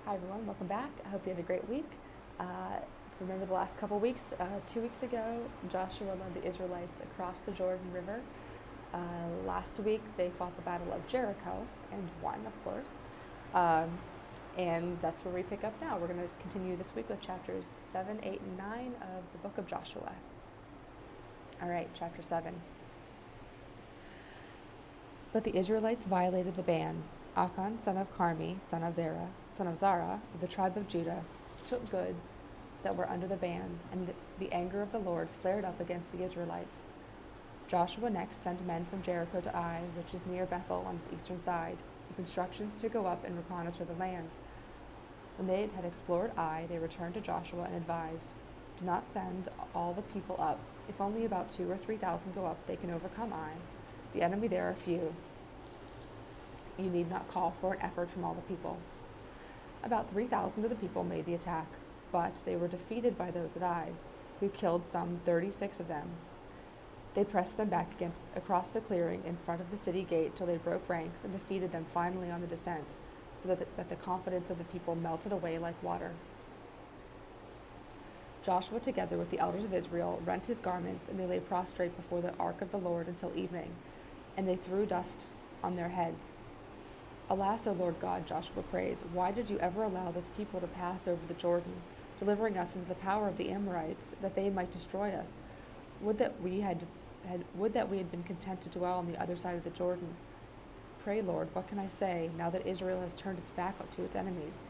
Hi everyone, welcome back. I hope you had a great week. If you remember the last couple weeks, 2 weeks ago, Joshua led the Israelites across the Jordan River. Last week, they fought the Battle of Jericho and won, of course. And that's where we pick up now. We're going to continue this week with chapters 7, 8, and 9 of the book of Joshua. All right, chapter 7. But the Israelites violated the ban. Achan, son of Carmi, son of Zerah, of the tribe of Judah, took goods that were under the ban, and the anger of the Lord flared up against the Israelites. Joshua next sent men from Jericho to Ai, which is near Bethel on its eastern side, with instructions to go up and reconnoiter the land. When they had explored Ai, they returned to Joshua and advised, "Do not send all the people up. If only about 2,000 or 3,000 go up, they can overcome Ai. The enemy there are few. You need not call for an effort from all the people." About 3,000 of the people made the attack, but they were defeated by those at Ai, who killed some 36 of them. They pressed them back across the clearing in front of the city gate till they broke ranks and defeated them finally on the descent, so that the confidence of the people melted away like water. Joshua, together with the elders of Israel, rent his garments, and they lay prostrate before the ark of the Lord until evening, and they threw dust on their heads. "Alas, O Lord God," Joshua prayed, "why did you ever allow this people to pass over the Jordan, delivering us into the power of the Amorites, that they might destroy us? Would that we had been content to dwell on the other side of the Jordan. Pray, Lord, what can I say, now that Israel has turned its back to its enemies?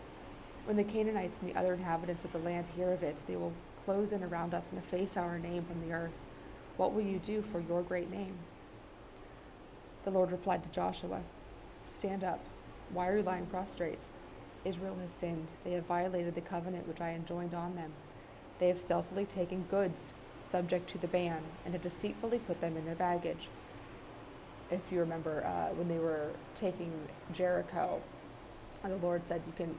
When the Canaanites and the other inhabitants of the land hear of it, they will close in around us and efface our name from the earth. What will you do for your great name?" The Lord replied to Joshua, "Stand up. Why are you lying prostrate? Israel has sinned. They have violated the covenant which I enjoined on them. They have stealthily taken goods subject to the ban and have deceitfully put them in their baggage." If you remember, when they were taking Jericho, the Lord said, "You can,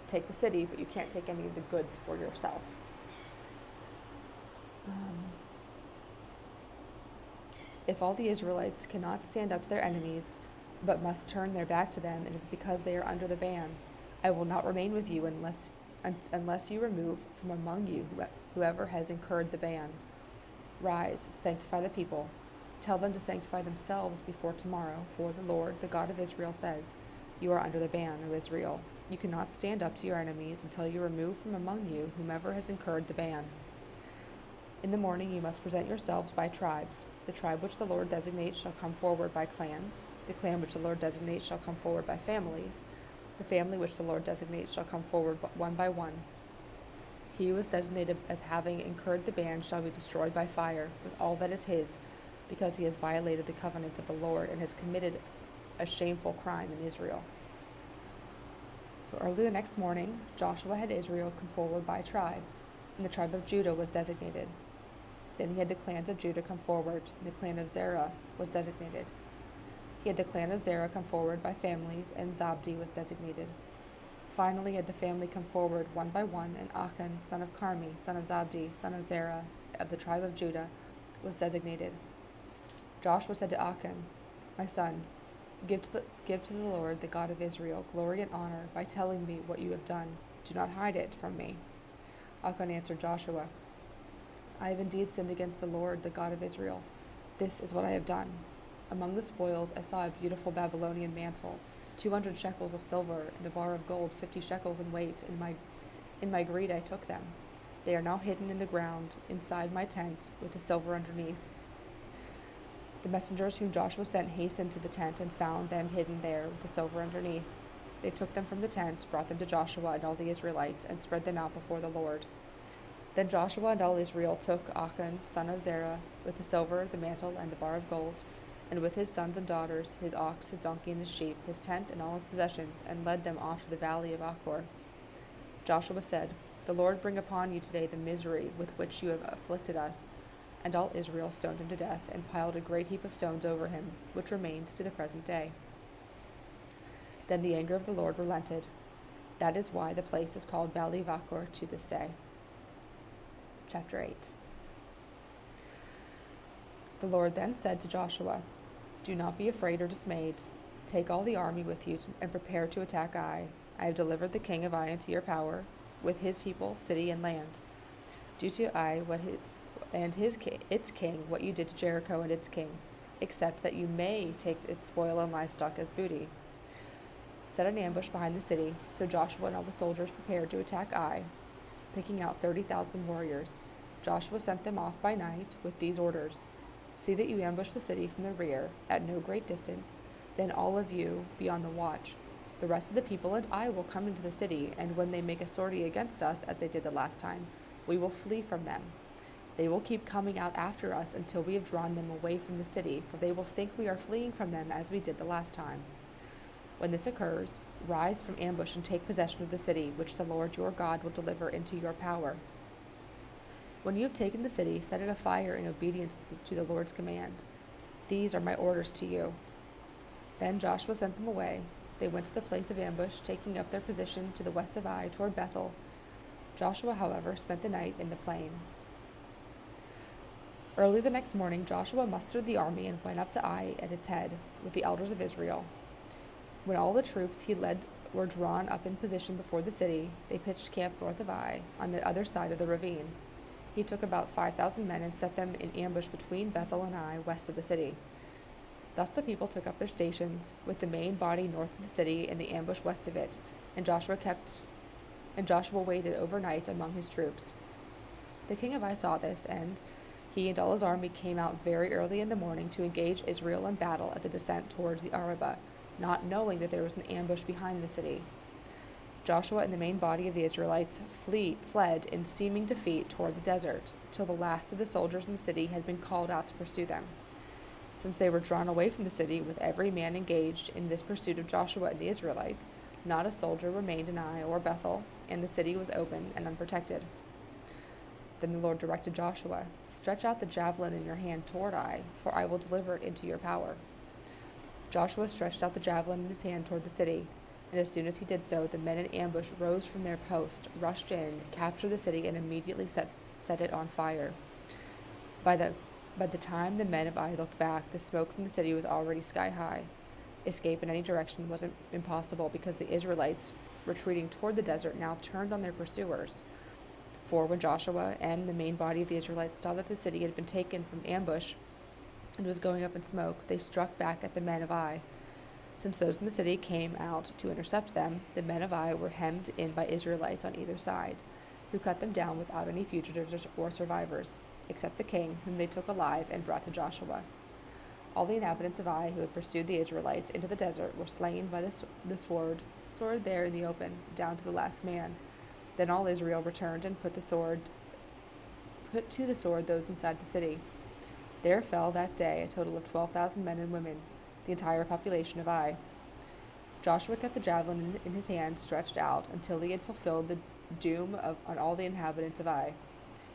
take the city, but you can't take any of the goods for yourself." If all the Israelites cannot stand up to their enemies, but must turn their back to them, it is because they are under the ban. I will not remain with you unless you remove from among you whoever has incurred the ban. Rise, sanctify the people. Tell them to sanctify themselves before tomorrow, for the Lord, the God of Israel, says, "You are under the ban, O Israel. You cannot stand up to your enemies until you remove from among you whomever has incurred the ban. In the morning you must present yourselves by tribes. The tribe which the Lord designates shall come forward by clans. The clan which the Lord designates shall come forward by families. The family which the Lord designates shall come forward one by one. He who is designated as having incurred the ban shall be destroyed by fire, with all that is his, because he has violated the covenant of the Lord and has committed a shameful crime in Israel." So early the next morning, Joshua had Israel come forward by tribes, and the tribe of Judah was designated. Then he had the clans of Judah come forward, and the clan of Zerah was designated. He had the clan of Zerah come forward by families, and Zabdi was designated. Finally, he had the family come forward one by one, and Achan, son of Carmi, son of Zabdi, son of Zerah, of the tribe of Judah, was designated. Joshua said to Achan, "My son, give to the Lord, the God of Israel, glory and honor by telling me what you have done. Do not hide it from me." Achan answered Joshua, "I have indeed sinned against the Lord, the God of Israel. This is what I have done. Among the spoils I saw a beautiful Babylonian mantle, 200 shekels of silver, and a bar of gold 50 shekels in weight. In my greed I took them. They are now hidden in the ground inside my tent with the silver underneath." The messengers whom Joshua sent hastened to the tent and found them hidden there with the silver underneath. They took them from the tent, brought them to Joshua and all the Israelites, and spread them out before the Lord. Then Joshua and all Israel took Achan, son of Zerah, with the silver, the mantle, and the bar of gold, and with his sons and daughters, his ox, his donkey, and his sheep, his tent, and all his possessions, and led them off to the valley of Achor. Joshua said, "The Lord bring upon you today the misery with which you have afflicted us." And all Israel stoned him to death, and piled a great heap of stones over him, which remains to the present day. Then the anger of the Lord relented. That is why the place is called Valley of Achor to this day. Chapter 8. The Lord then said to Joshua, "Do not be afraid or dismayed. Take all the army with you and prepare to attack Ai. I have delivered the king of Ai into your power, with his people, city, and land. Do to Ai its king what you did to Jericho and its king, except that you may take its spoil and livestock as booty. Set an ambush behind the city, so Joshua and all the soldiers prepared to attack Ai, picking out 30,000 warriors. Joshua sent them off by night with these orders: see that you ambush the city from the rear, at no great distance, then all of you be on the watch. The rest of the people and I will come into the city, and when they make a sortie against us, as they did the last time, we will flee from them. They will keep coming out after us until we have drawn them away from the city, for they will think we are fleeing from them as we did the last time. When this occurs, rise from ambush and take possession of the city, which the Lord your God will deliver into your power. When you have taken the city, set it afire in obedience to the Lord's command. These are my orders to you." Then Joshua sent them away. They went to the place of ambush, taking up their position to the west of Ai, toward Bethel. Joshua, however, spent the night in the plain. Early the next morning, Joshua mustered the army and went up to Ai at its head, with the elders of Israel. When all the troops he led were drawn up in position before the city, they pitched camp north of Ai, on the other side of the ravine. He took about 5,000 men and set them in ambush between Bethel and Ai, west of the city. Thus the people took up their stations, with the main body north of the city and the ambush west of it, and Joshua waited overnight among his troops. The king of Ai saw this, and he and all his army came out very early in the morning to engage Israel in battle at the descent towards the Arabah, not knowing that there was an ambush behind the city. Joshua and the main body of the Israelites fled in seeming defeat toward the desert, till the last of the soldiers in the city had been called out to pursue them. Since they were drawn away from the city, with every man engaged in this pursuit of Joshua and the Israelites, not a soldier remained in Ai or Bethel, and the city was open and unprotected. Then the Lord directed Joshua, "Stretch out the javelin in your hand toward Ai, for I will deliver it into your power." Joshua stretched out the javelin in his hand toward the city, and as soon as he did so, the men in ambush rose from their post, rushed in, captured the city, and immediately set it on fire. By the time the men of Ai looked back, the smoke from the city was already sky high. Escape in any direction was impossible, because the Israelites, retreating toward the desert, now turned on their pursuers. For when Joshua and the main body of the Israelites saw that the city had been taken from ambush and was going up in smoke, they struck back at the men of Ai. Since those in the city came out to intercept them, the men of Ai were hemmed in by Israelites on either side, who cut them down without any fugitives or survivors, except the king, whom they took alive and brought to Joshua. All the inhabitants of Ai who had pursued the Israelites into the desert were slain by the sword there in the open, down to the last man. Then all Israel returned and put to the sword those inside the city. There fell that day a total of 12,000 men and women, the entire population of Ai. Joshua kept the javelin in his hand stretched out until he had fulfilled the doom on all the inhabitants of Ai.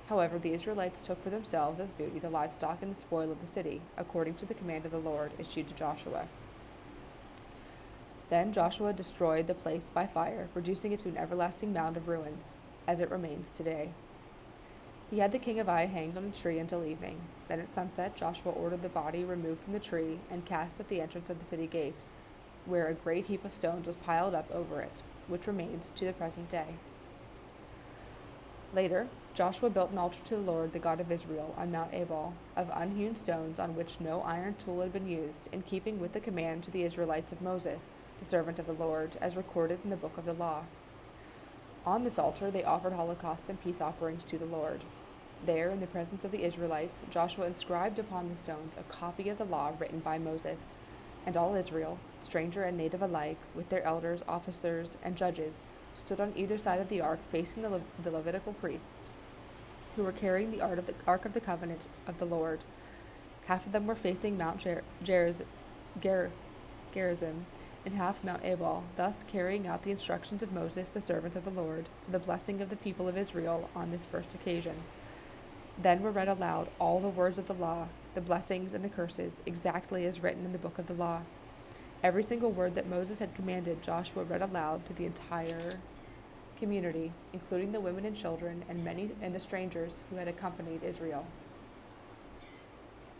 However, the Israelites took for themselves as booty the livestock and the spoil of the city, according to the command of the Lord issued to Joshua. Then Joshua destroyed the place by fire, reducing it to an everlasting mound of ruins, as it remains today. He had the king of Ai hanged on a tree until evening. Then at sunset Joshua ordered the body removed from the tree and cast at the entrance of the city gate, where a great heap of stones was piled up over it, which remains to the present day. Later, Joshua built an altar to the Lord, the God of Israel, on Mount Ebal, of unhewn stones on which no iron tool had been used, in keeping with the command to the Israelites of Moses, the servant of the Lord, as recorded in the book of the law. On this altar they offered holocausts and peace offerings to the Lord. There, in the presence of the Israelites, Joshua inscribed upon the stones a copy of the law written by Moses, and all Israel, stranger and native alike, with their elders, officers, and judges, stood on either side of the ark, facing the Levitical priests, who were carrying the ark of the covenant of the Lord. Half of them were facing Mount Gerizim, and half Mount Ebal, thus carrying out the instructions of Moses, the servant of the Lord, for the blessing of the people of Israel on this first occasion. Then were read aloud all the words of the law, the blessings and the curses, exactly as written in the book of the law. Every single word that Moses had commanded, Joshua read aloud to the entire community, including the women and children and the strangers who had accompanied Israel.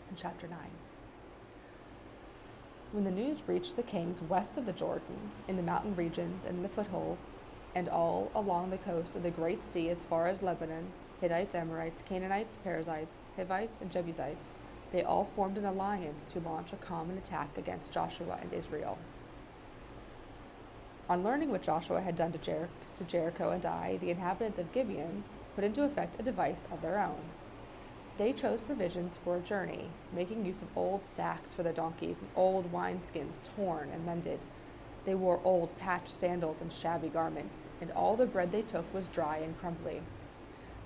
In chapter 9. When the news reached the kings west of the Jordan, in the mountain regions and in the foothills, and all along the coast of the Great Sea as far as Lebanon, Hittites, Amorites, Canaanites, Perizzites, Hivites, and Jebusites, they all formed an alliance to launch a common attack against Joshua and Israel. On learning what Joshua had done to Jericho and Ai, the inhabitants of Gibeon put into effect a device of their own. They chose provisions for a journey, making use of old sacks for their donkeys and old wineskins torn and mended. They wore old patched sandals and shabby garments, and all the bread they took was dry and crumbly.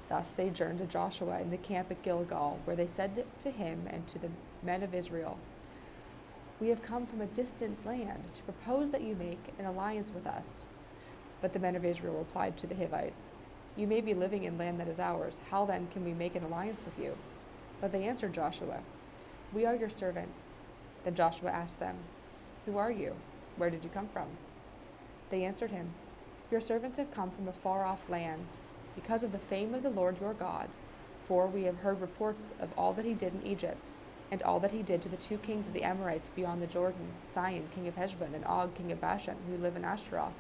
Thus they journeyed to Joshua in the camp at Gilgal, where they said to him and to the men of Israel, "We have come from a distant land to propose that you make an alliance with us." But the men of Israel replied to the Hivites, "You may be living in land that is ours. How then can we make an alliance with you?" But they answered Joshua, "We are your servants." Then Joshua asked them, "Who are you? Where did you come from?" They answered him, "Your servants have come from a far-off land, because of the fame of the Lord your God. For we have heard reports of all that he did in Egypt, and all that he did to the two kings of the Amorites beyond the Jordan, Sihon, king of Heshbon, and Og, king of Bashan, who live in Ashtaroth.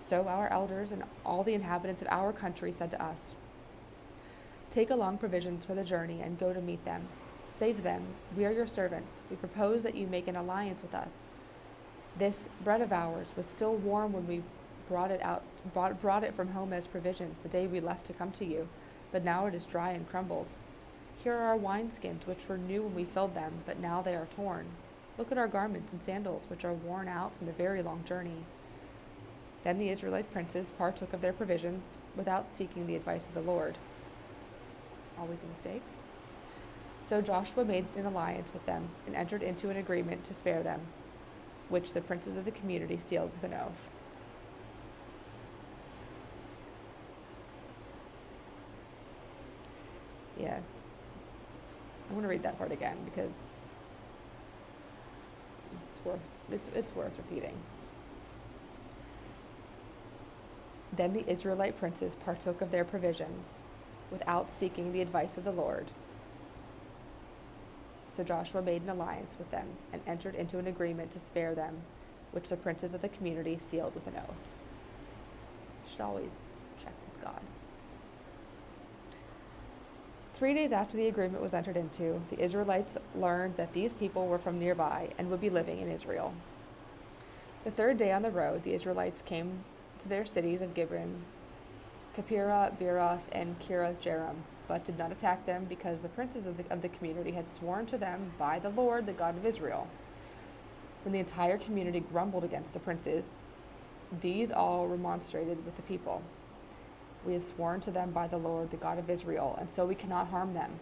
So our elders and all the inhabitants of our country said to us, 'Take along provisions for the journey and go to meet them. Say to them, "We are your servants. We propose that you make an alliance with us." This bread of ours was still warm when we brought it from home as provisions the day we left to come to you, but now it is dry and crumbled. Here are our wineskins, which were new when we filled them, but now they are torn. Look at our garments and sandals, which are worn out from the very long journey.' Then the Israelite princes partook of their provisions without seeking the advice of the Lord." Always a mistake. So Joshua made an alliance with them and entered into an agreement to spare them, which the princes of the community sealed with an oath. Yes. I want to read that part again because it's worth repeating. Then the Israelite princes partook of their provisions without seeking the advice of the Lord. So Joshua made an alliance with them and entered into an agreement to spare them, which the princes of the community sealed with an oath. You should always check with God. 3 days after the agreement was entered into, the Israelites learned that these people were from nearby and would be living in Israel. The third day on the road, the Israelites came to their cities of Gibeon, Kephirah, Beeroth, and Kiriath-Jearim, but did not attack them because the princes of the community had sworn to them by the Lord, the God of Israel. When the entire community grumbled against the princes, these all remonstrated with the people. "We have sworn to them by the Lord, the God of Israel, and so we cannot harm them.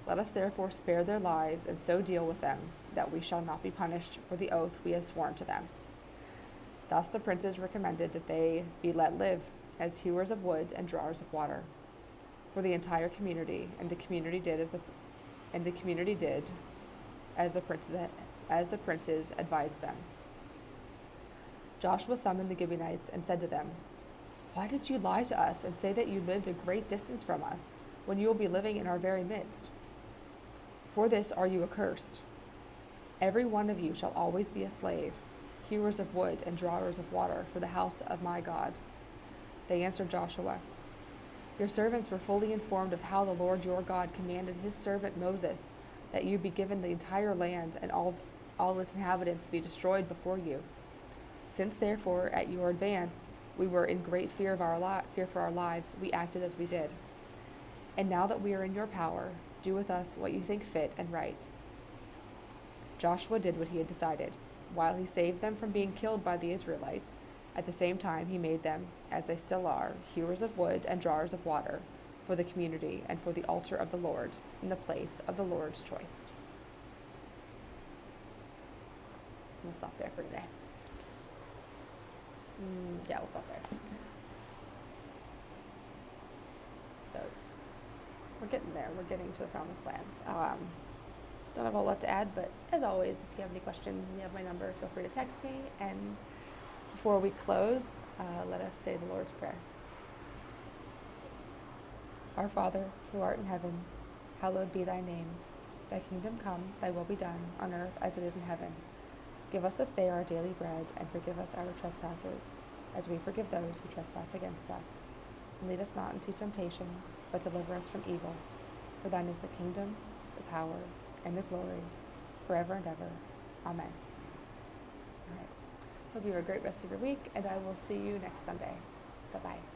Let us therefore spare their lives and so deal with them, that we shall not be punished for the oath we have sworn to them." Thus the princes recommended that they be let live as hewers of wood and drawers of water for the entire community, and the community did as the princes advised them. Joshua summoned the Gibeonites and said to them, "Why did you lie to us and say that you lived a great distance from us, when you will be living in our very midst? For this are you accursed. Every one of you shall always be a slave, hewers of wood and drawers of water for the house of my God." They answered Joshua, "Your servants were fully informed of how the Lord your God commanded his servant Moses that you be given the entire land and all its inhabitants be destroyed before you. Since therefore at your advance we were in great fear for our lives, we acted as we did. And now that we are in your power, do with us what you think fit and right." Joshua did what he had decided. While he saved them from being killed by the Israelites, at the same time he made them, as they still are, hewers of wood and drawers of water for the community and for the altar of the Lord, in the place of the Lord's choice. We'll stop there for today. Yeah, we'll stop there. So we're getting there. We're getting to the promised land. Don't have a whole lot to add, but as always, if you have any questions and you have my number, feel free to text me. And before we close, let us say the Lord's Prayer. Our Father, who art in heaven, hallowed be thy name. Thy kingdom come, thy will be done, on earth as it is in heaven. Give us this day our daily bread, and forgive us our trespasses, as we forgive those who trespass against us. And lead us not into temptation, but deliver us from evil. For thine is the kingdom, the power, and the glory, forever and ever. Amen. All right. Hope you have a great rest of your week, and I will see you next Sunday. Bye-bye.